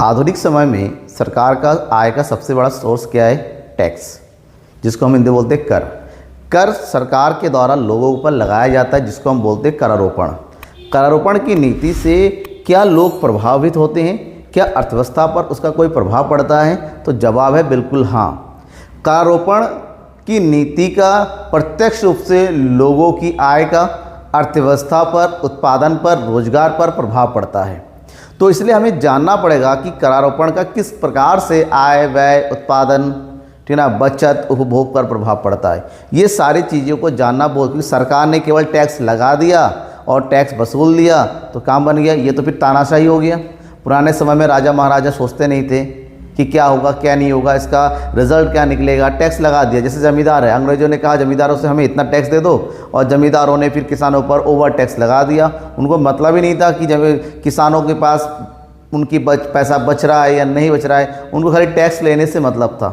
आधुनिक समय में सरकार का आय का सबसे बड़ा सोर्स क्या है? टैक्स, जिसको हम हिंदी बोलते हैं कर। कर सरकार के द्वारा लोगों पर लगाया जाता है, जिसको हम बोलते हैं करारोपण। करारोपण की नीति से क्या लोग प्रभावित होते हैं? क्या अर्थव्यवस्था पर उसका कोई प्रभाव पड़ता है? तो जवाब है बिल्कुल हाँ। करारोपण की नीति का प्रत्यक्ष रूप से लोगों की आय का अर्थव्यवस्था पर, उत्पादन पर, रोजगार पर प्रभाव पड़ता है। तो इसलिए हमें जानना पड़ेगा कि करारोपण का किस प्रकार से आय, व्यय, उत्पादन, ठीक ना, बचत, उपभोग पर प्रभाव पड़ता है। ये सारी चीज़ों को जानना बहुत, क्योंकि सरकार ने केवल टैक्स लगा दिया और टैक्स वसूल लिया तो काम बन गया, ये तो फिर तानाशाही हो गया। पुराने समय में राजा महाराजा सोचते नहीं थे कि क्या होगा क्या नहीं होगा, इसका रिजल्ट क्या निकलेगा, टैक्स लगा दिया। जैसे ज़मींदार है, अंग्रेजों ने कहा ज़मींदारों से हमें इतना टैक्स दे दो, और ज़मींदारों ने फिर किसानों पर ओवर टैक्स लगा दिया। उनको मतलब ही नहीं था कि जब किसानों के पास उनकी पैसा बच रहा है या नहीं बच रहा है, उनको खाली टैक्स लेने से मतलब था।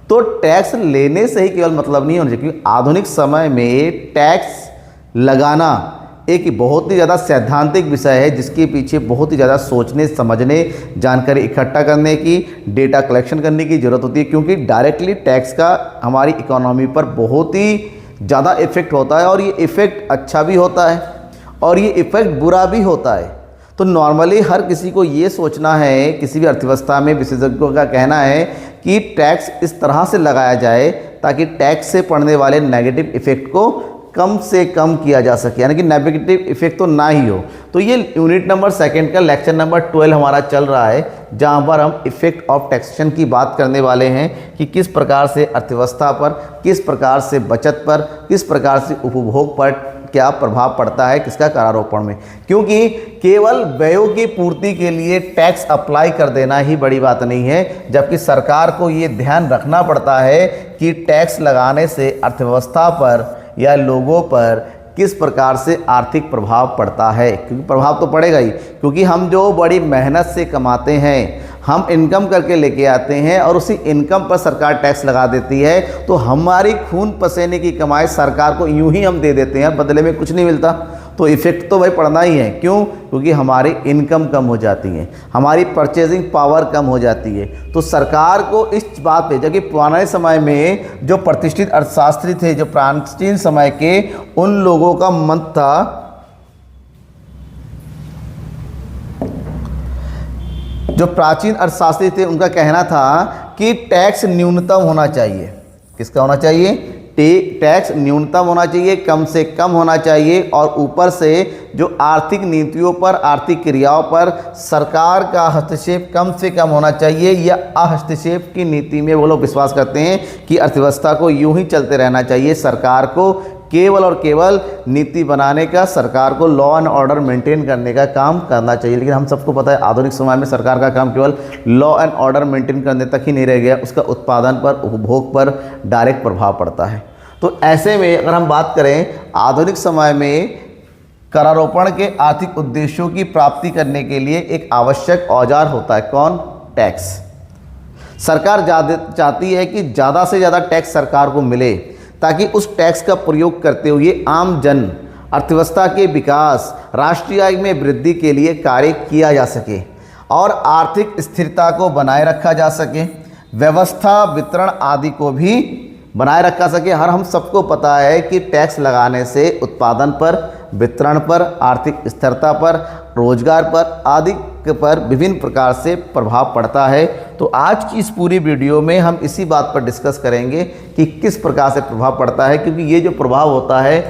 तो टैक्स लेने से ही केवल मतलब नहीं होना चाहिए, क्योंकि आधुनिक समय में टैक्स लगाना एक बहुत ही ज़्यादा सैद्धांतिक विषय है, जिसके पीछे बहुत ही ज़्यादा सोचने, समझने, जानकारी इकट्ठा करने की, डेटा कलेक्शन करने की ज़रूरत होती है। क्योंकि डायरेक्टली टैक्स का हमारी इकोनॉमी पर बहुत ही ज़्यादा इफ़ेक्ट होता है, और ये इफ़ेक्ट अच्छा भी होता है और ये इफ़ेक्ट बुरा भी होता है। तो नॉर्मली हर किसी को ये सोचना है, किसी भी अर्थव्यवस्था में विशेषज्ञों का कहना है कि टैक्स इस तरह से लगाया जाए ताकि टैक्स से पड़ने वाले नेगेटिव इफ़ेक्ट को कम से कम किया जा सके, यानी कि नेगेटिव इफेक्ट तो ना ही हो। तो ये यूनिट नंबर 2 का लेक्चर नंबर 12 हमारा चल रहा है, जहां पर हम इफेक्ट ऑफ टैक्सेशन की बात करने वाले हैं कि किस प्रकार से अर्थव्यवस्था पर, किस प्रकार से बचत पर, किस प्रकार से उपभोग पर क्या प्रभाव पड़ता है किसका? करारोपण में। क्योंकि केवल व्ययों की पूर्ति के लिए टैक्स अप्लाई कर देना ही बड़ी बात नहीं है, जबकि सरकार को ये ध्यान रखना पड़ता है कि टैक्स लगाने से अर्थव्यवस्था पर या लोगों पर किस प्रकार से आर्थिक प्रभाव पड़ता है। क्योंकि प्रभाव तो पड़ेगा ही, क्योंकि हम जो बड़ी मेहनत से कमाते हैं, हम इनकम करके लेके आते हैं और उसी इनकम पर सरकार टैक्स लगा देती है, तो हमारी खून पसीने की कमाई सरकार को यूं ही हम दे देते हैं, बदले में कुछ नहीं मिलता। तो इफ़ेक्ट तो भाई पड़ना ही है। क्यों? क्योंकि हमारी इनकम कम हो जाती है, हमारी परचेजिंग पावर कम हो जाती है। तो सरकार को इस बात पे, जबकि पुराने समय में जो प्रतिष्ठित अर्थशास्त्री थे, जो प्राचीन समय के, उन लोगों का मत था, जो प्राचीन अर्थशास्त्री थे, उनका कहना था कि टैक्स न्यूनतम होना चाहिए। किसका होना चाहिए? टैक्स न्यूनतम होना चाहिए, कम से कम होना चाहिए, और ऊपर से जो आर्थिक नीतियों पर, आर्थिक क्रियाओं पर सरकार का हस्तक्षेप कम से कम होना चाहिए। या हस्तक्षेप की नीति में वो लोग विश्वास करते हैं कि अर्थव्यवस्था को यूं ही चलते रहना चाहिए। सरकार को केवल और केवल नीति बनाने का, सरकार को लॉ एंड ऑर्डर मेंटेन करने का काम करना चाहिए। लेकिन हम सबको पता है आधुनिक समय में सरकार का काम केवल लॉ एंड ऑर्डर मेंटेन करने तक ही नहीं रह गया, उसका उत्पादन पर, उपभोग पर डायरेक्ट प्रभाव पड़ता है। तो ऐसे में अगर हम बात करें, आधुनिक समय में करारोपण के आर्थिक उद्देश्यों की प्राप्ति करने के लिए एक आवश्यक औजार होता है। कौन? टैक्स। सरकार चाहती है कि ज़्यादा से ज़्यादा टैक्स सरकार को मिले, ताकि उस टैक्स का प्रयोग करते हुए आम जन, अर्थव्यवस्था के विकास, राष्ट्रीय आय में वृद्धि के लिए कार्य किया जा सके और आर्थिक स्थिरता को बनाए रखा जा सके, व्यवस्था, वितरण आदि को भी बनाए रखा सके। हम सबको पता है कि टैक्स लगाने से उत्पादन पर, वितरण पर, आर्थिक स्थिरता पर, रोजगार पर आदि पर विभिन्न प्रकार से प्रभाव पड़ता है। तो आज की इस पूरी वीडियो में हम इसी बात पर डिस्कस करेंगे कि किस प्रकार से प्रभाव पड़ता है, क्योंकि ये जो प्रभाव होता है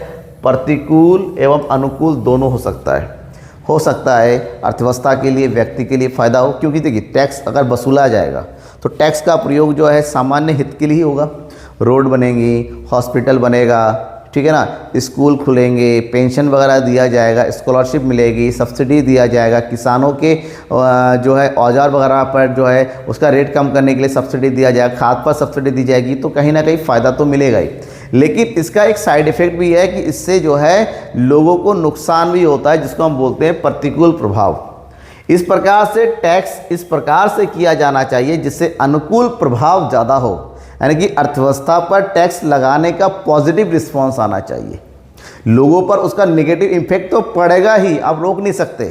प्रतिकूल एवं अनुकूल दोनों हो सकता है। हो सकता है अर्थव्यवस्था के लिए, व्यक्ति के लिए फ़ायदा हो, क्योंकि देखिए टैक्स अगर वसूला जाएगा तो टैक्स का प्रयोग जो है सामान्य हित के लिए ही होगा। रोड बनेंगी, हॉस्पिटल बनेगा, ठीक है ना, स्कूल खुलेंगे, पेंशन वगैरह दिया जाएगा, स्कॉलरशिप मिलेगी, सब्सिडी दिया जाएगा, किसानों के जो है औजार वगैरह पर जो है उसका रेट कम करने के लिए सब्सिडी दिया जाएगा, खाद पर सब्सिडी दी जाएगी। तो कहीं ना कहीं फ़ायदा तो मिलेगा ही, लेकिन इसका एक साइड इफ़ेक्ट भी है कि इससे जो है लोगों को नुकसान भी होता है, जिसको हम बोलते हैं प्रतिकूल प्रभाव। इस प्रकार से टैक्स इस प्रकार से किया जाना चाहिए जिससे अनुकूल प्रभाव ज़्यादा हो, यानी कि अर्थव्यवस्था पर टैक्स लगाने का पॉजिटिव रिस्पॉन्स आना चाहिए। लोगों पर उसका नेगेटिव इम्पैक्ट तो पड़ेगा ही, आप रोक नहीं सकते,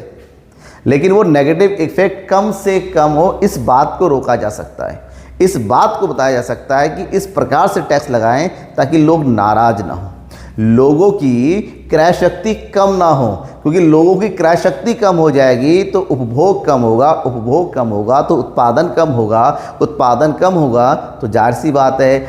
लेकिन वो नेगेटिव इफेक्ट कम से कम हो, इस बात को रोका जा सकता है। इस बात को बताया जा सकता है कि इस प्रकार से टैक्स लगाएं ताकि लोग नाराज ना हो, लोगों की क्रय शक्ति कम ना हो, क्योंकि लोगों की क्रय शक्ति कम हो जाएगी तो उपभोग कम होगा, उपभोग कम होगा तो उत्पादन कम होगा, उत्पादन कम होगा तो जाहिर सी बात है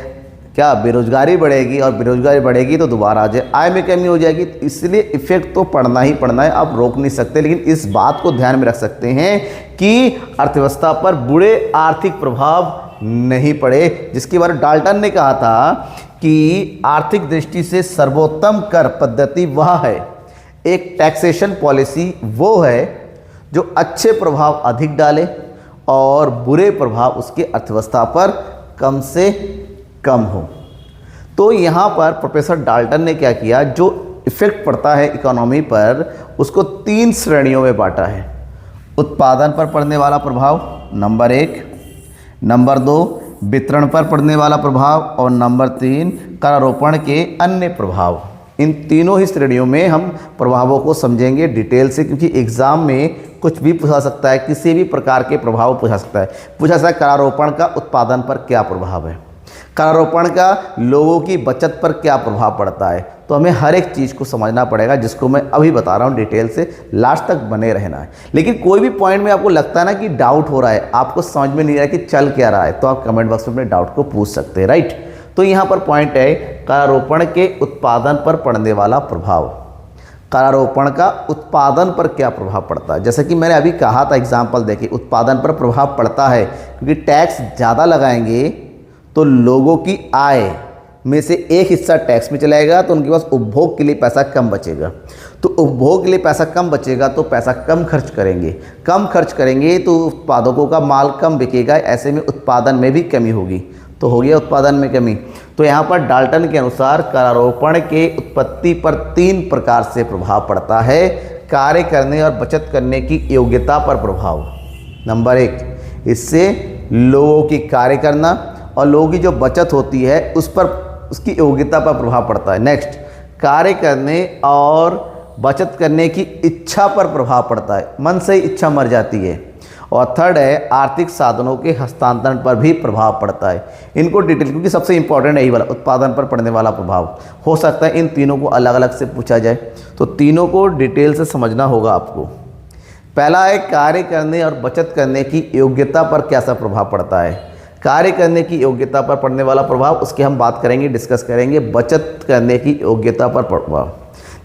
क्या बेरोजगारी बढ़ेगी, और बेरोजगारी बढ़ेगी तो दोबारा आय में कमी हो जाएगी। तो इसलिए इफेक्ट तो पड़ना ही पड़ना है, आप रोक नहीं सकते, लेकिन इस बात को ध्यान में रख सकते हैं कि अर्थव्यवस्था पर बुरे आर्थिक प्रभाव नहीं पड़े, जिसके बारे में डाल्टन ने कहा था कि आर्थिक दृष्टि से सर्वोत्तम कर पद्धति वह है, एक टैक्सेशन पॉलिसी वो है जो अच्छे प्रभाव अधिक डाले और बुरे प्रभाव उसके अर्थव्यवस्था पर कम से कम हो। तो यहाँ पर प्रोफेसर डाल्टन ने क्या किया, जो इफेक्ट पड़ता है इकोनॉमी पर उसको 3 श्रेणियों में बांटा है। उत्पादन पर पड़ने वाला प्रभाव नंबर 1, नंबर 2 वितरण पर पड़ने वाला प्रभाव, और नंबर 3 करारोपण के अन्य प्रभाव। इन तीनों ही श्रेणियों में हम प्रभावों को समझेंगे डिटेल से, क्योंकि एग्जाम में कुछ भी पूछा सकता है, किसी भी प्रकार के प्रभाव पूछा सकता है। पूछा सकता है करारोपण का उत्पादन पर क्या प्रभाव है, करारोपण का लोगों की बचत पर क्या प्रभाव पड़ता है। तो हमें हर एक चीज़ को समझना पड़ेगा, जिसको मैं अभी बता रहा हूँ डिटेल से, लास्ट तक बने रहना है। लेकिन कोई भी पॉइंट में आपको लगता है ना कि डाउट हो रहा है, आपको समझ में नहीं आ रहा है कि चल क्या रहा है, तो आप कमेंट बॉक्स में अपने डाउट को पूछ सकते हैं, राइट। तो यहाँ पर पॉइंट है करारोपण के उत्पादन पर पड़ने वाला प्रभाव। करारोपण का उत्पादन पर क्या प्रभाव पड़ता है, जैसे कि मैंने अभी कहा था एग्जाम्पल देखिए, उत्पादन पर प्रभाव पड़ता है क्योंकि टैक्स ज़्यादा लगाएंगे तो लोगों की आय में से एक हिस्सा टैक्स में चलाएगा, तो उनके पास उपभोग के लिए पैसा कम बचेगा। तो उपभोग के लिए पैसा कम बचेगा तो पैसा कम खर्च करेंगे, कम खर्च करेंगे तो उत्पादकों का माल कम बिकेगा, ऐसे में उत्पादन में भी कमी होगी, तो हो गया उत्पादन में कमी। तो यहाँ पर डाल्टन के अनुसार करारोपण के उत्पत्ति पर 3 प्रकार से प्रभाव पड़ता है। कार्य करने और बचत करने की योग्यता पर प्रभाव। नंबर 1, इससे लोगों की कार्य करना और लोगों की जो बचत होती है उस पर, उसकी योग्यता पर प्रभाव पड़ता है। नेक्स्ट, कार्य करने और बचत करने की इच्छा पर प्रभाव पड़ता है, मन से ही इच्छा मर जाती है। और थर्ड है आर्थिक साधनों के हस्तांतरण पर भी प्रभाव पड़ता है। इनको डिटेल, क्योंकि सबसे इंपॉर्टेंट है यही वाला, उत्पादन पर पड़ने वाला प्रभाव। हो सकता है इन तीनों को अलग अलग से पूछा जाए, तो तीनों को डिटेल से समझना होगा आपको। पहला है कार्य करने और बचत करने की योग्यता पर कैसा प्रभाव पड़ता है। कार्य करने की योग्यता पर पड़ने वाला प्रभाव, उसकी हम बात करेंगे, डिस्कस करेंगे। बचत करने की योग्यता पर प्रभाव,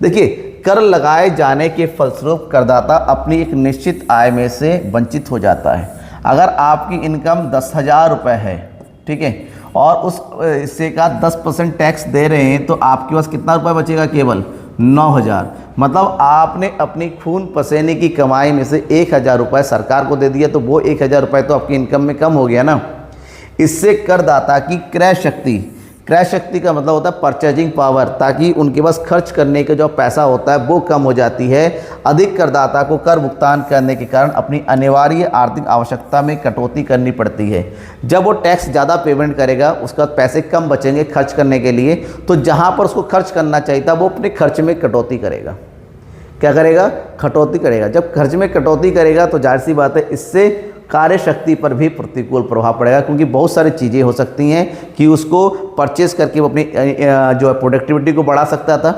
देखिए कर लगाए जाने के फलस्वरूप करदाता अपनी एक निश्चित आय में से वंचित हो जाता है। अगर आपकी इनकम 10,000 रुपये है, ठीक है, और उस हिस्से का 10% टैक्स दे रहे हैं, तो आपके पास कितना रुपये बचेगा, केवल 9,000। मतलब आपने अपनी खून पसीने की कमाई में से 1,000 रुपये सरकार को दे दिया, तो वो 1,000 रुपये तो आपकी इनकम में कम हो गया ना। इससे करदाता की क्रय शक्ति, क्रय शक्ति का मतलब होता है परचेजिंग पावर, ताकि उनके पास खर्च करने का जो पैसा होता है वो कम हो जाती है। अधिक करदाता को कर भुगतान करने के कारण अपनी अनिवार्य आर्थिक आवश्यकता में कटौती करनी पड़ती है। जब वो टैक्स ज़्यादा पेमेंट करेगा, उसके बाद पैसे कम बचेंगे खर्च करने के लिए, तो जहाँ पर उसको खर्च करना चाहिए था वो अपने खर्च में कटौती करेगा। क्या करेगा, कटौती करेगा। जब खर्च में कटौती करेगा तो जाहिर सी बात है इससे कार्य शक्ति पर भी प्रतिकूल प्रभाव पड़ेगा, क्योंकि बहुत सारी चीज़ें हो सकती हैं कि उसको परचेस करके वो अपनी जो है प्रोडक्टिविटी को बढ़ा सकता था,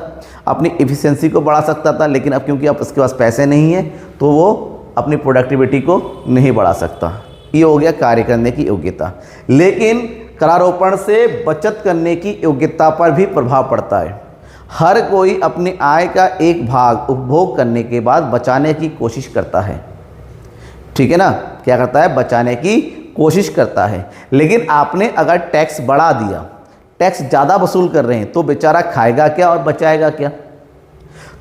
अपनी एफिशिएंसी को बढ़ा सकता था, लेकिन अब क्योंकि अब उसके पास पैसे नहीं हैं तो वो अपनी प्रोडक्टिविटी को नहीं बढ़ा सकता। ये हो गया कार्य करने की योग्यता। लेकिन करारोपण से बचत करने की योग्यता पर भी प्रभाव पड़ता है। हर कोई अपनी आय का एक भाग उपभोग करने के बाद बचाने की कोशिश करता है, ठीक है ना, क्या करता है, बचाने की कोशिश करता है। लेकिन आपने अगर टैक्स बढ़ा दिया, टैक्स ज़्यादा वसूल कर रहे हैं, तो बेचारा खाएगा क्या और बचाएगा क्या।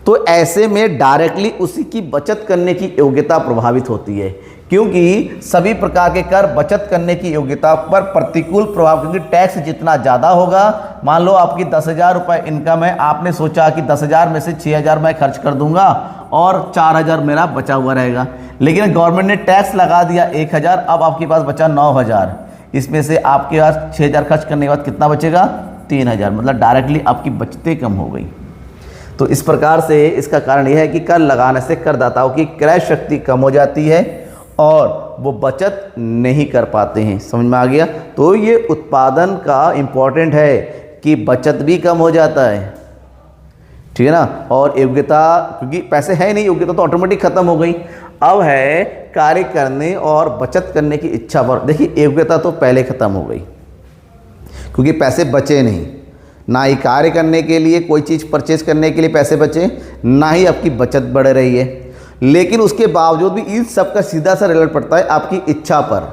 तो ऐसे में डायरेक्टली उसी की बचत करने की योग्यता प्रभावित होती है, क्योंकि सभी प्रकार के कर बचत करने की योग्यता पर प्रतिकूल प्रभाव, क्योंकि टैक्स जितना ज़्यादा होगा, मान लो आपकी 10,000 रुपये इनकम है, आपने सोचा कि 10,000 में से 6,000 मैं खर्च कर दूंगा और 4,000 मेरा बचा हुआ रहेगा, लेकिन गवर्नमेंट ने टैक्स लगा दिया 1,000, अब आपके पास बचा 9,000। इसमें से आपके पास 6,000 खर्च करने के बाद कितना बचेगा, 3,000। मतलब डायरेक्टली आपकी बचतें कम हो गई। तो इस प्रकार से इसका कारण यह है कि कर लगाने से करदाताओं की क्रय शक्ति कम हो जाती है और वो बचत नहीं कर पाते हैं। समझ में आ गया? तो ये उत्पादन का इम्पोर्टेंट है कि बचत भी कम हो जाता है, ठीक है ना। और योग्यता, क्योंकि पैसे है नहीं, योग्यता तो ऑटोमेटिक खत्म हो गई। अब है कार्य करने और बचत करने की इच्छा पर। देखिए योग्यता तो पहले खत्म हो गई क्योंकि पैसे बचे नहीं, ना ही कार्य करने के लिए कोई चीज़ परचेज करने के लिए पैसे बचे, ना ही आपकी बचत बढ़ रही है। लेकिन उसके बावजूद भी इन सब का सीधा सा रिजल्ट पड़ता है आपकी इच्छा पर।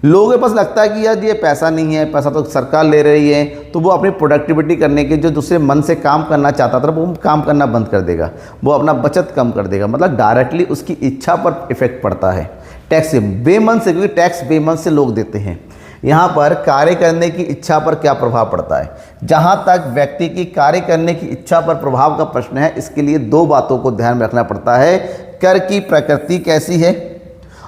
लोगों के पास लगता है कि यार ये पैसा नहीं है, पैसा तो सरकार ले रही है, तो वो अपनी प्रोडक्टिविटी करने के जो दूसरे मन से काम करना चाहता था वो काम करना बंद कर देगा, वो अपना बचत कम कर देगा। मतलब डायरेक्टली उसकी इच्छा पर इफेक्ट पड़ता है टैक्स से, बेमन से, क्योंकि टैक्स बेमन से लोग देते हैं। यहाँ पर कार्य करने की इच्छा पर क्या प्रभाव पड़ता है? जहाँ तक व्यक्ति की कार्य करने की इच्छा पर प्रभाव का प्रश्न है, इसके लिए दो बातों को ध्यान में रखना पड़ता है। कर की प्रकृति कैसी है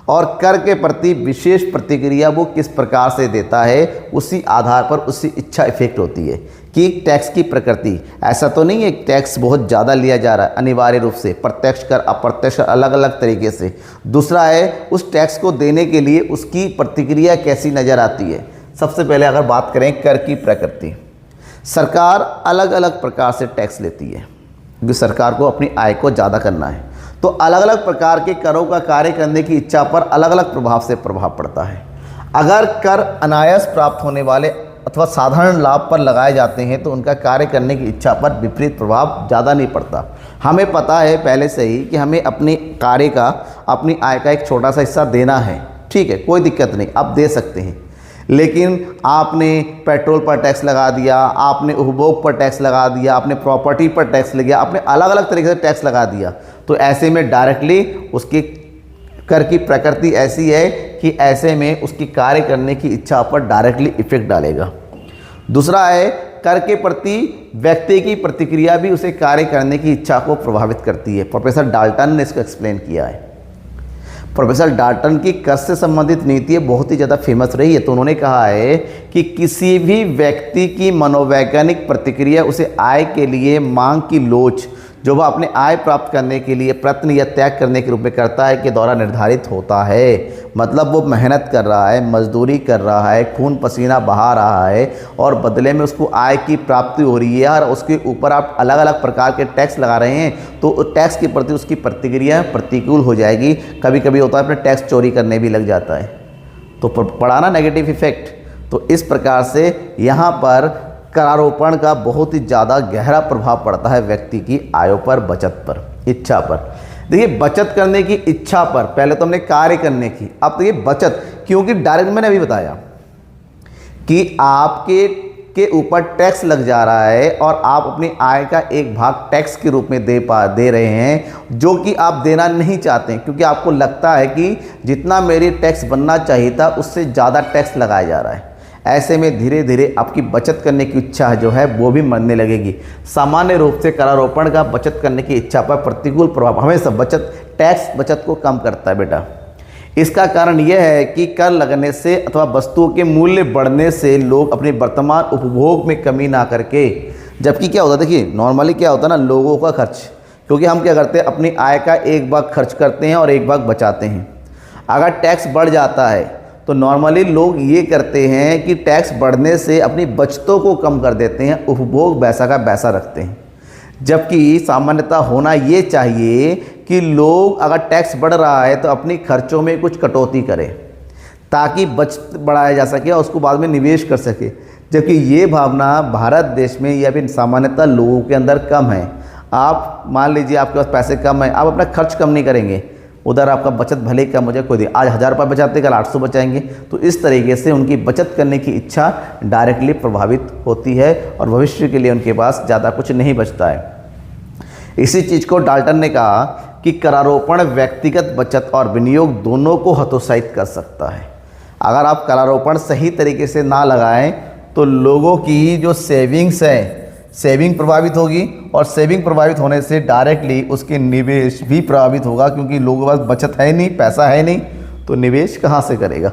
और कर के प्रति विशेष प्रतिक्रिया वो किस प्रकार से देता है, उसी आधार पर उसकी इच्छा इफेक्ट होती है। कि टैक्स की प्रकृति, ऐसा तो नहीं है टैक्स बहुत ज़्यादा लिया जा रहा है, अनिवार्य रूप से प्रत्यक्ष कर अप्रत्यक्ष कर अलग अलग तरीके से। दूसरा है उस टैक्स को देने के लिए उसकी प्रतिक्रिया कैसी नज़र आती है। सबसे पहले अगर बात करें कर की प्रकृति, सरकार अलग अलग प्रकार से टैक्स लेती है क्योंकि सरकार को अपनी आय को ज़्यादा करना है, तो अलग अलग प्रकार के करों का कार्य करने की इच्छा पर अलग अलग प्रभाव से प्रभाव पड़ता है। अगर कर अनायास प्राप्त होने वाले अथवा साधारण लाभ पर लगाए जाते हैं तो उनका कार्य करने की इच्छा पर विपरीत प्रभाव ज़्यादा नहीं पड़ता। हमें पता है पहले से ही कि हमें अपने कार्य का, अपनी आय का एक छोटा सा हिस्सा देना है, ठीक है, कोई दिक्कत नहीं, आप दे सकते हैं। लेकिन आपने पेट्रोल पर टैक्स लगा दिया, आपने उपभोग पर टैक्स लगा दिया, आपने प्रॉपर्टी पर टैक्स लगा दिया, आपने अलग अलग तरीके से टैक्स लगा दिया, तो ऐसे में डायरेक्टली उसकी कर की प्रकृति ऐसी है कि ऐसे में उसकी कार्य करने की इच्छा पर डायरेक्टली इफेक्ट डालेगा। दूसरा है कर के प्रति व्यक्ति की प्रतिक्रिया भी उसे कार्य करने की इच्छा को प्रभावित करती है। प्रोफेसर डाल्टन ने इसको एक्सप्लेन किया है। प्रोफेसर डाल्टन की कर से संबंधित नीति बहुत ही ज़्यादा फेमस रही है, तो उन्होंने कहा है कि किसी भी व्यक्ति की मनोवैज्ञानिक प्रतिक्रिया उसे आय के लिए मांग की लोच जो वह अपने आय प्राप्त करने के लिए प्रयत्न या त्याग करने के रूप में करता है के द्वारा निर्धारित होता है। मतलब वो मेहनत कर रहा है, मजदूरी कर रहा है, खून पसीना बहा रहा है और बदले में उसको आय की प्राप्ति हो रही है और उसके ऊपर आप अलग अलग प्रकार के टैक्स लगा रहे हैं, तो टैक्स के प्रति उसकी प्रतिक्रिया प्रतिकूल हो जाएगी। कभी कभी होता है अपने टैक्स चोरी करने भी लग जाता है, तो पड़ा ना नेगेटिव इफेक्ट। तो इस प्रकार से यहाँ पर करारोपण का बहुत ही ज़्यादा गहरा प्रभाव पड़ता है व्यक्ति की आय पर, बचत पर, इच्छा पर। देखिए बचत करने की इच्छा पर, पहले तो हमने कार्य करने की, अब तो ये बचत, क्योंकि डायरेक्ट मैंने अभी बताया कि आपके के ऊपर टैक्स लग जा रहा है और आप अपनी आय का एक भाग टैक्स के रूप में दे रहे हैं जो कि आप देना नहीं चाहते हैं, क्योंकि आपको लगता है कि जितना मेरी टैक्स बनना चाहिए था उससे ज़्यादा टैक्स लगाया जा रहा है। ऐसे में धीरे धीरे आपकी बचत करने की इच्छा जो है वो भी मरने लगेगी। सामान्य रूप से करारोपण का बचत करने की इच्छा पर प्रतिकूल प्रभाव हमेशा टैक्स बचत को कम करता है बेटा। इसका कारण यह है कि कर लगने से अथवा वस्तुओं के मूल्य बढ़ने से लोग अपने वर्तमान उपभोग में कमी ना करके, जबकि क्या होता है, देखिए नॉर्मली क्या होता है ना, लोगों का खर्च, क्योंकि हम क्या करते हैं अपनी आय का एक भाग खर्च करते हैं और एक भाग बचाते हैं। अगर टैक्स बढ़ जाता है तो नॉर्मली लोग ये करते हैं कि टैक्स बढ़ने से अपनी बचतों को कम कर देते हैं, उपभोग वैसा का वैसा रखते हैं। जबकि सामान्यतः होना ये चाहिए कि लोग अगर टैक्स बढ़ रहा है तो अपनी खर्चों में कुछ कटौती करें ताकि बचत बढ़ाया जा सके और उसको बाद में निवेश कर सके। जबकि ये भावना भारत देश में या फिर सामान्यतः लोगों के अंदर कम है। आप मान लीजिए आपके पास पैसे कम है, आप अपना खर्च कम नहीं करेंगे, उधर आपका बचत भले ही कम हो जाए, कोई दिन आज 1000 रुपये बचाते कल 800 बचाएंगे, तो इस तरीके से उनकी बचत करने की इच्छा डायरेक्टली प्रभावित होती है और भविष्य के लिए उनके पास ज़्यादा कुछ नहीं बचता है। इसी चीज़ को डाल्टन ने कहा कि करारोपण व्यक्तिगत बचत और विनियोग दोनों को हतोत्साहित कर सकता है। अगर आप करारोपण सही तरीके से ना लगाएं तो लोगों की जो सेविंग्स है, सेविंग प्रभावित होगी और सेविंग प्रभावित होने से डायरेक्टली उसके निवेश भी प्रभावित होगा, क्योंकि लोगों के पास बचत है नहीं, पैसा है नहीं, तो निवेश कहाँ से करेगा?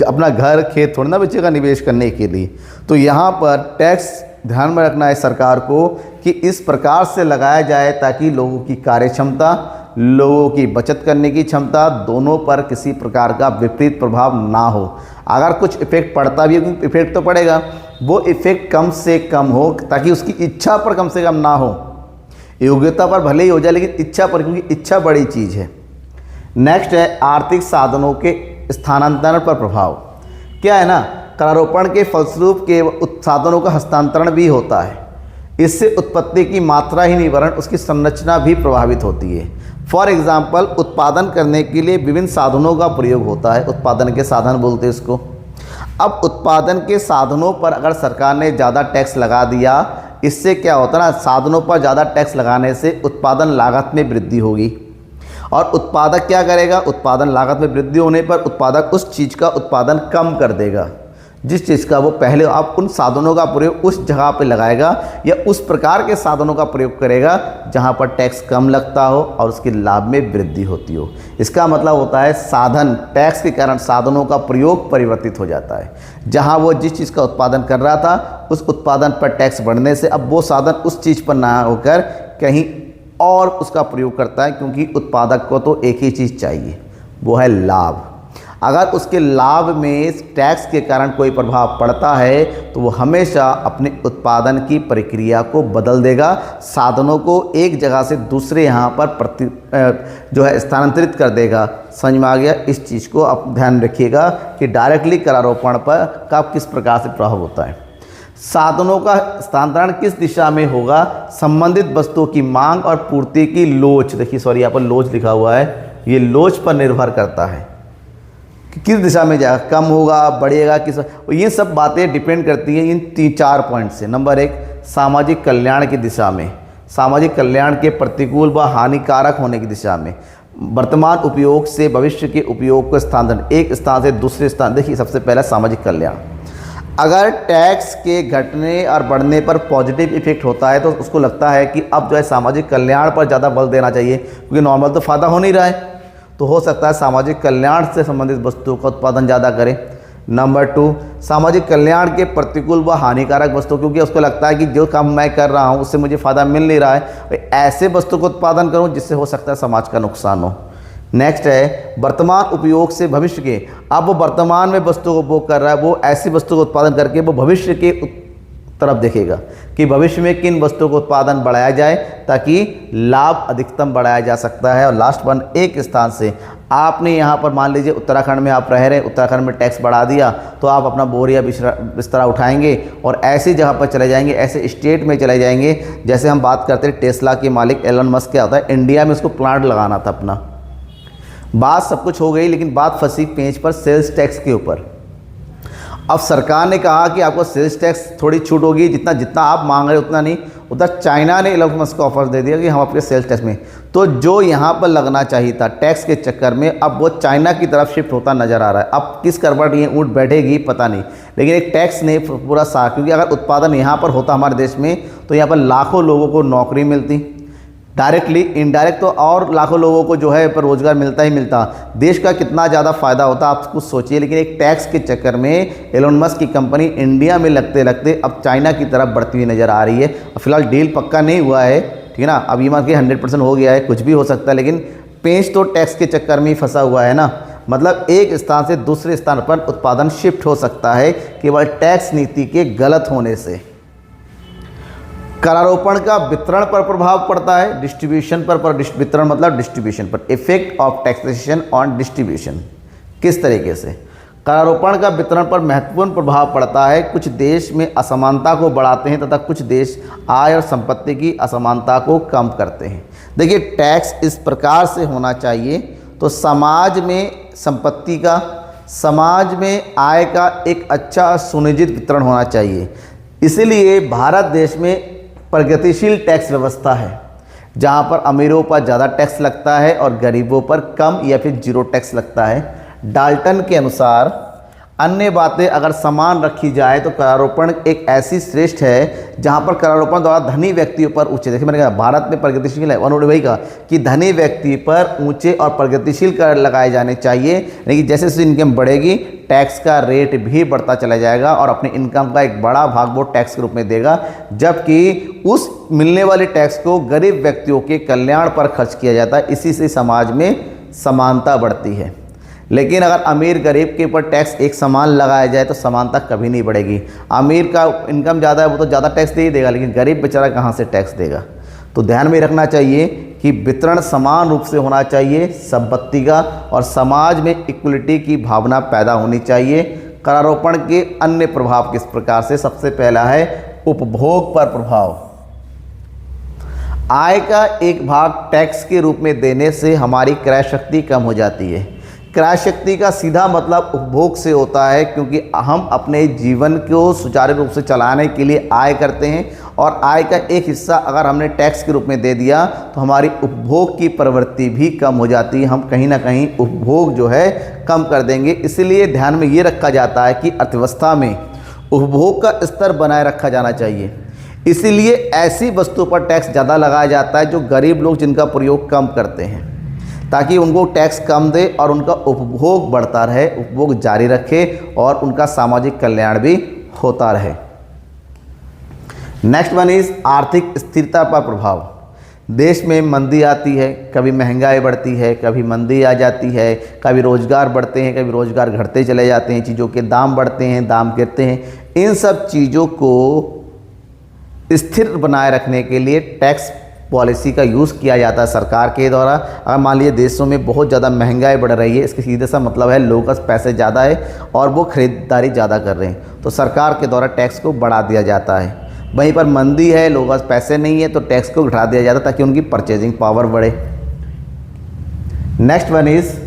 अपना घर खेत थोड़ा ना बचेगा निवेश करने के लिए। तो यहाँ पर टैक्स ध्यान में रखना है सरकार को कि इस प्रकार से लगाया जाए ताकि लोगों की कार्य क्षमता, लोगों की बचत करने की क्षमता, दोनों पर किसी प्रकार का विपरीत प्रभाव ना हो। अगर कुछ इफेक्ट पड़ता भी है, इफेक्ट तो पड़ेगा, वो इफेक्ट कम से कम हो ताकि उसकी इच्छा पर कम से कम ना हो। योग्यता पर भले ही हो जाए लेकिन इच्छा पर, क्योंकि इच्छा बड़ी चीज़ है। नेक्स्ट है आर्थिक साधनों के स्थानांतरण पर प्रभाव। क्या है ना, करारोपण के फलस्वरूप के साधनों का हस्तांतरण भी होता है। इससे उत्पत्ति की मात्रा ही नहीं वरन उसकी संरचना भी प्रभावित होती है। फॉर एग्जाम्पल, उत्पादन करने के लिए विभिन्न साधनों का प्रयोग होता है, उत्पादन के साधन बोलते हैं इसको। अब उत्पादन के साधनों पर अगर सरकार ने ज़्यादा टैक्स लगा दिया, इससे क्या होता है ना, साधनों पर ज़्यादा टैक्स लगाने से उत्पादन लागत में वृद्धि होगी और उत्पादक क्या करेगा, उत्पादन लागत में वृद्धि होने पर उत्पादक उस चीज़ का उत्पादन कम कर देगा जिस चीज़ का वो पहले, आप उन साधनों का प्रयोग उस जगह पे लगाएगा या उस प्रकार के साधनों का प्रयोग करेगा जहाँ पर टैक्स कम लगता हो और उसके लाभ में वृद्धि होती हो। इसका मतलब होता है साधन, टैक्स के कारण साधनों का प्रयोग परिवर्तित हो जाता है। जहाँ वो जिस चीज़ का उत्पादन कर रहा था उस उत्पादन पर टैक्स बढ़ने से अब वो साधन उस चीज़ पर ना होकर कहीं और उसका प्रयोग करता है, क्योंकि उत्पादक को तो एक ही चीज़ चाहिए, वो है लाभ। अगर उसके लाभ में टैक्स के कारण कोई प्रभाव पड़ता है तो वो हमेशा अपने उत्पादन की प्रक्रिया को बदल देगा, साधनों को एक जगह से दूसरे यहाँ पर जो है स्थानांतरित कर देगा। समझ में आ गया? इस चीज़ को आप ध्यान रखिएगा कि डायरेक्टली करारोपण पर का किस प्रकार से प्रभाव होता है। साधनों का स्थानांतरण किस दिशा में होगा, संबंधित वस्तुओं की मांग और पूर्ति की लोच, देखिए सॉरी यहाँ पर लोच लिखा हुआ है, ये लोच पर निर्भर करता है कि किस दिशा में जाएगा, कम होगा, बढ़ेगा, किस, ये सब बातें डिपेंड करती हैं इन 3-4 पॉइंट से। नंबर 1, सामाजिक कल्याण की दिशा में, सामाजिक कल्याण के प्रतिकूल व हानिकारक होने की दिशा में, वर्तमान उपयोग से भविष्य के उपयोग को स्थानांतरण, एक स्थान से दूसरे स्थान। देखिए सबसे पहला सामाजिक कल्याण, अगर टैक्स के घटने और बढ़ने पर पॉजिटिव इफेक्ट होता है तो उसको लगता है कि अब जो है सामाजिक कल्याण पर ज़्यादा बल देना चाहिए, क्योंकि नॉर्मल तो फ़ायदा हो नहीं रहा है, तो हो सकता है सामाजिक कल्याण से संबंधित वस्तुओं का उत्पादन ज़्यादा करें। नंबर 2, सामाजिक कल्याण के प्रतिकूल व हानिकारक वस्तु, क्योंकि उसको लगता है कि जो काम मैं कर रहा हूँ उससे मुझे फ़ायदा मिल नहीं रहा है, ऐसे वस्तु को उत्पादन करूँ जिससे हो सकता है समाज का नुकसान हो। नेक्स्ट है वर्तमान उपयोग से भविष्य के, अब वो वर्तमान में वस्तु को उपभोग कर रहा है, वो ऐसी वस्तु को उत्पादन करके वो भविष्य के तरफ देखेगा कि भविष्य में किन वस्तुओं का उत्पादन बढ़ाया जाए ताकि लाभ अधिकतम बढ़ाया जा सकता है। और लास्ट वन, एक स्थान से आपने यहाँ पर मान लीजिए उत्तराखंड में आप रह रहे हैं, उत्तराखंड में टैक्स बढ़ा दिया तो आप अपना बोरिया बिस्तरा उठाएंगे और ऐसी जगह पर चले जाएंगे, ऐसे स्टेट में चले जाएंगे। जैसे हम बात करते हैं टेस्ला के मालिक एलन मस्क, क्या होता है, इंडिया में उसको प्लांट लगाना था अपना, बात सब कुछ हो गई लेकिन बात फंसी पेंच पर सेल्स टैक्स के ऊपर। अब सरकार ने कहा कि आपको सेल्स टैक्स थोड़ी छूट होगी, जितना जितना आप मांग रहे उतना नहीं। उधर चाइना ने एलन मस्क को ऑफर दे दिया कि हम आपके सेल्स टैक्स में, तो जो यहाँ पर लगना चाहिए था टैक्स के चक्कर में अब वो चाइना की तरफ शिफ्ट होता नज़र आ रहा है। अब किस करवट ये ऊँट बैठेगी पता नहीं, लेकिन एक टैक्स ने पूरा साथ, क्योंकि अगर उत्पादन यहाँ पर होता हमारे देश में तो यहाँ पर लाखों लोगों को नौकरी मिलती, डायरेक्टली, इनडायरेक्ट तो और लाखों लोगों को जो है पर रोज़गार मिलता ही मिलता, देश का कितना ज़्यादा फ़ायदा होता आप कुछ सोचिए। लेकिन एक टैक्स के चक्कर में एलन मस्क की कंपनी इंडिया में लगते लगते अब चाइना की तरफ बढ़ती हुई नज़र आ रही है। फिलहाल डील पक्का नहीं हुआ है, ठीक है ना, अब ये मान के 100% हो गया है, कुछ भी हो सकता है, लेकिन पेंच तो टैक्स के चक्कर में ही फंसा हुआ है ना। मतलब एक स्थान से दूसरे स्थान पर उत्पादन शिफ्ट हो सकता है केवल टैक्स नीति के गलत होने से। करारोपण का वितरण पर प्रभाव पड़ता है, डिस्ट्रीब्यूशन पर वितरण मतलब डिस्ट्रीब्यूशन पर, effect of taxation on distribution. किस तरीके से करारोपण का वितरण पर महत्वपूर्ण प्रभाव पड़ता है। कुछ देश में असमानता को बढ़ाते हैं तथा कुछ देश आय और संपत्ति की असमानता को कम करते हैं। देखिए टैक्स इस प्रकार से होना चाहिए तो समाज में संपत्ति का, समाज में आय का एक अच्छा सुनिश्चित वितरण होना चाहिए। इसीलिए भारत देश में प्रगतिशील टैक्स व्यवस्था है, जहां पर अमीरों पर ज़्यादा टैक्स लगता है और गरीबों पर कम या फिर जीरो टैक्स लगता है। डाल्टन के अनुसार अन्य बातें अगर समान रखी जाए तो करारोपण एक ऐसी श्रेष्ठ है जहां पर करारोपण द्वारा धनी व्यक्तियों पर ऊंचे, देखिए मैंने कहा भारत में प्रगतिशील है, उन्होंने वही कहा कि धनी व्यक्ति पर ऊंचे और प्रगतिशील कर लगाए जाने चाहिए, लेकिन जैसे जैसे इनकम बढ़ेगी टैक्स का रेट भी बढ़ता चला जाएगा और अपनी इनकम का एक बड़ा भाग वो टैक्स के रूप में देगा, जबकि उस मिलने वाले टैक्स को गरीब व्यक्तियों के कल्याण पर खर्च किया जाता है। इसी से समाज में समानता बढ़ती है। लेकिन अगर अमीर गरीब के ऊपर टैक्स एक समान लगाया जाए तो समानता कभी नहीं बढ़ेगी। अमीर का इनकम ज़्यादा है वो तो ज़्यादा टैक्स दे ही देगा, लेकिन गरीब बेचारा कहाँ से टैक्स देगा। तो ध्यान में रखना चाहिए कि वितरण समान रूप से होना चाहिए संपत्ति का, और समाज में इक्वलिटी की भावना पैदा होनी चाहिए। करारोपण के अन्य प्रभाव किस प्रकार से, सबसे पहला है उपभोग पर प्रभाव। आय का एक भाग टैक्स के रूप में देने से हमारी क्रय शक्ति कम हो जाती है। क्रय शक्ति का सीधा मतलब उपभोग से होता है, क्योंकि हम अपने जीवन को सुचारू रूप से चलाने के लिए आय करते हैं, और आय का एक हिस्सा अगर हमने टैक्स के रूप में दे दिया तो हमारी उपभोग की प्रवृत्ति भी कम हो जाती है। हम कहीं ना कहीं उपभोग जो है कम कर देंगे। इसलिए ध्यान में ये रखा जाता है कि अर्थव्यवस्था में उपभोग का स्तर बनाए रखा जाना चाहिए। इसीलिए ऐसी वस्तुओं पर टैक्स ज़्यादा लगाया जाता है जो गरीब लोग जिनका प्रयोग कम करते हैं, ताकि उनको टैक्स कम दे और उनका उपभोग बढ़ता रहे, उपभोग जारी रखे और उनका सामाजिक कल्याण भी होता रहे। नेक्स्ट वन इज आर्थिक स्थिरता पर प्रभाव। देश में मंदी आती है, कभी महंगाई बढ़ती है, कभी मंदी आ जाती है, कभी रोजगार बढ़ते हैं, कभी रोजगार घटते चले जाते हैं, चीज़ों के दाम बढ़ते हैं, दाम गिरते हैं। इन सब चीज़ों को स्थिर बनाए रखने के लिए टैक्स पॉलिसी का यूज़ किया जाता है सरकार के द्वारा। अगर मान लीजिए देशों में बहुत ज़्यादा महंगाई बढ़ रही है, इसके सीधे सा मतलब है लोगों के पास पैसे ज़्यादा है और वो खरीदारी ज़्यादा कर रहे हैं, तो सरकार के द्वारा टैक्स को बढ़ा दिया जाता है। वहीं पर मंदी है, लोगों के पास पैसे नहीं है, तो टैक्स को घटा दिया जाता है ताकि उनकी परचेजिंग पावर बढ़े। Next one is,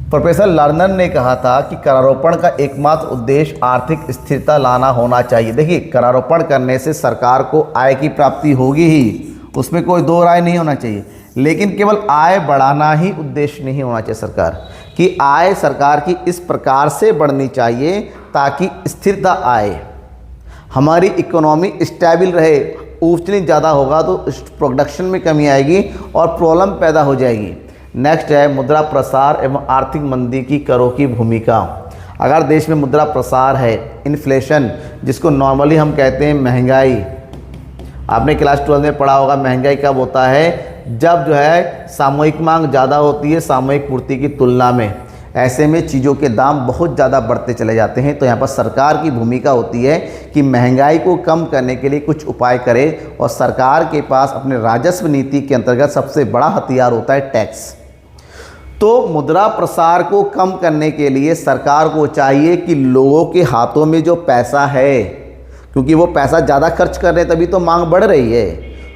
professor learner ने कहा था कि करारोपण का एकमात्र उद्देश्य आर्थिक स्थिरता लाना होना चाहिए। देखिए, करारोपण करने से सरकार को आय की प्राप्ति होगी ही, उसमें कोई दो राय नहीं होना चाहिए, लेकिन केवल आय बढ़ाना ही उद्देश्य नहीं होना चाहिए सरकार की। आय सरकार की इस प्रकार से बढ़नी चाहिए ताकि स्थिरता आए, हमारी इकोनॉमी स्टेबल रहे। ऊंच नीच ज़्यादा होगा तो प्रोडक्शन में कमी आएगी और प्रॉब्लम पैदा हो जाएगी। नेक्स्ट है मुद्रा प्रसार एवं आर्थिक मंदी की करों की भूमिका। अगर देश में मुद्रा प्रसार है, इन्फ्लेशन जिसको नॉर्मली हम कहते हैं महंगाई, आपने क्लास 12 में पढ़ा होगा महंगाई कब होता है, जब जो है सामूहिक मांग ज़्यादा होती है सामूहिक पूर्ति की तुलना में। ऐसे में चीज़ों के दाम बहुत ज़्यादा बढ़ते चले जाते हैं। तो यहाँ पर सरकार की भूमिका होती है कि महंगाई को कम करने के लिए कुछ उपाय करे, और सरकार के पास अपने राजस्व नीति के अंतर्गत सबसे बड़ा हथियार होता है टैक्स। तो मुद्रा प्रसार को कम करने के लिए सरकार को चाहिए कि लोगों के हाथों में जो पैसा है, क्योंकि वो पैसा ज़्यादा खर्च कर रहे हैं तभी तो मांग बढ़ रही है,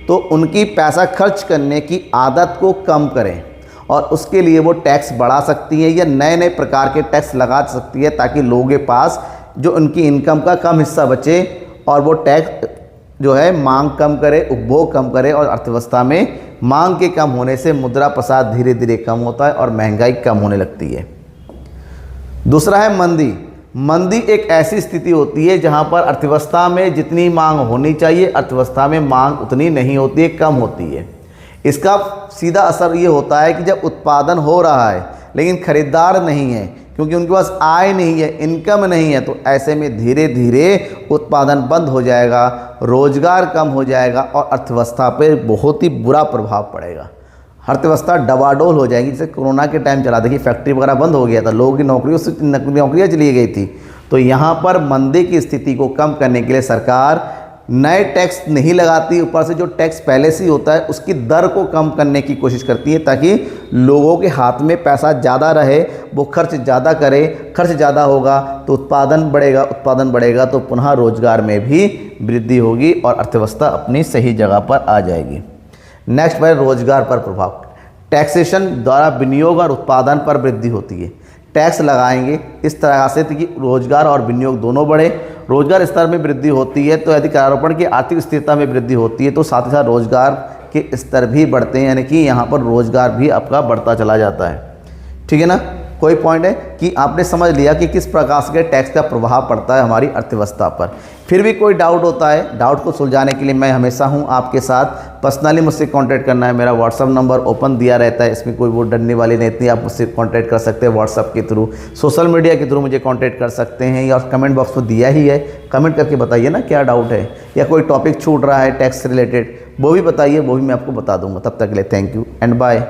तो उनकी पैसा खर्च करने की आदत को कम करें, और उसके लिए वो टैक्स बढ़ा सकती है या नए नए प्रकार के टैक्स लगा सकती है, ताकि लोगों के पास जो उनकी इनकम का कम हिस्सा बचे और वो टैक्स जो है मांग कम करे, उपभोग कम करे, और अर्थव्यवस्था में मांग के कम होने से मुद्रा प्रसार धीरे धीरे कम होता है और महंगाई कम होने लगती है। दूसरा है मंदी। मंदी एक ऐसी स्थिति होती है जहां पर अर्थव्यवस्था में जितनी मांग होनी चाहिए अर्थव्यवस्था में मांग उतनी नहीं होती है, कम होती है। इसका सीधा असर ये होता है कि जब उत्पादन हो रहा है लेकिन खरीदार नहीं है, क्योंकि उनके पास आय नहीं है, इनकम नहीं है, तो ऐसे में धीरे धीरे उत्पादन बंद हो जाएगा, रोजगार कम हो जाएगा और अर्थव्यवस्था पर बहुत ही बुरा प्रभाव पड़ेगा। अर्थव्यवस्था डबाडोल हो जाएगी। जैसे कोरोना के टाइम चला, देखिए फैक्ट्री वगैरह बंद हो गया था, लोगों की नौकरियाँ चली गई थी। तो यहाँ पर मंदी की स्थिति को कम करने के लिए सरकार नए टैक्स नहीं लगाती, ऊपर से जो टैक्स पहले से ही होता है उसकी दर को कम करने की कोशिश करती है, ताकि लोगों के हाथ में पैसा ज़्यादा रहे, वो खर्च ज़्यादा करे। खर्च ज़्यादा होगा तो उत्पादन बढ़ेगा, उत्पादन बढ़ेगा तो पुनः रोजगार में भी वृद्धि होगी और अर्थव्यवस्था अपनी सही जगह पर आ जाएगी। नेक्स्ट है रोजगार पर प्रभाव। टैक्सेशन द्वारा विनियोग और उत्पादन पर वृद्धि होती है। टैक्स लगाएंगे इस तरह से कि रोजगार और विनियोग दोनों बढ़े। रोजगार स्तर में वृद्धि होती है तो यदि करारोपण की आर्थिक स्थिरता में वृद्धि होती है तो साथ ही साथ रोजगार के स्तर भी बढ़ते हैं, यानी कि यहाँ पर रोजगार भी आपका बढ़ता चला जाता है। ठीक है ना। कोई पॉइंट है कि आपने समझ लिया कि किस प्रकार से टैक्स का प्रभाव पड़ता है हमारी अर्थव्यवस्था पर। फिर भी कोई डाउट होता है, डाउट को सुलझाने के लिए मैं हमेशा हूं आपके साथ। पर्सनली मुझसे कांटेक्ट करना है, मेरा व्हाट्सअप नंबर ओपन दिया रहता है, इसमें कोई वो डरने वाली नहीं थी। आप मुझसे कांटेक्ट कर सकते हैं व्हाट्सअप के थ्रू, सोशल मीडिया के थ्रू मुझे कांटेक्ट कर सकते हैं, या कमेंट बॉक्स में दिया ही है, कमेंट करके बताइए ना क्या डाउट है, या कोई टॉपिक छूट रहा है टैक्स रिलेटेड वो भी बताइए, वो भी मैं आपको बता दूंगा। तब तक के लिए थैंक यू एंड बाय।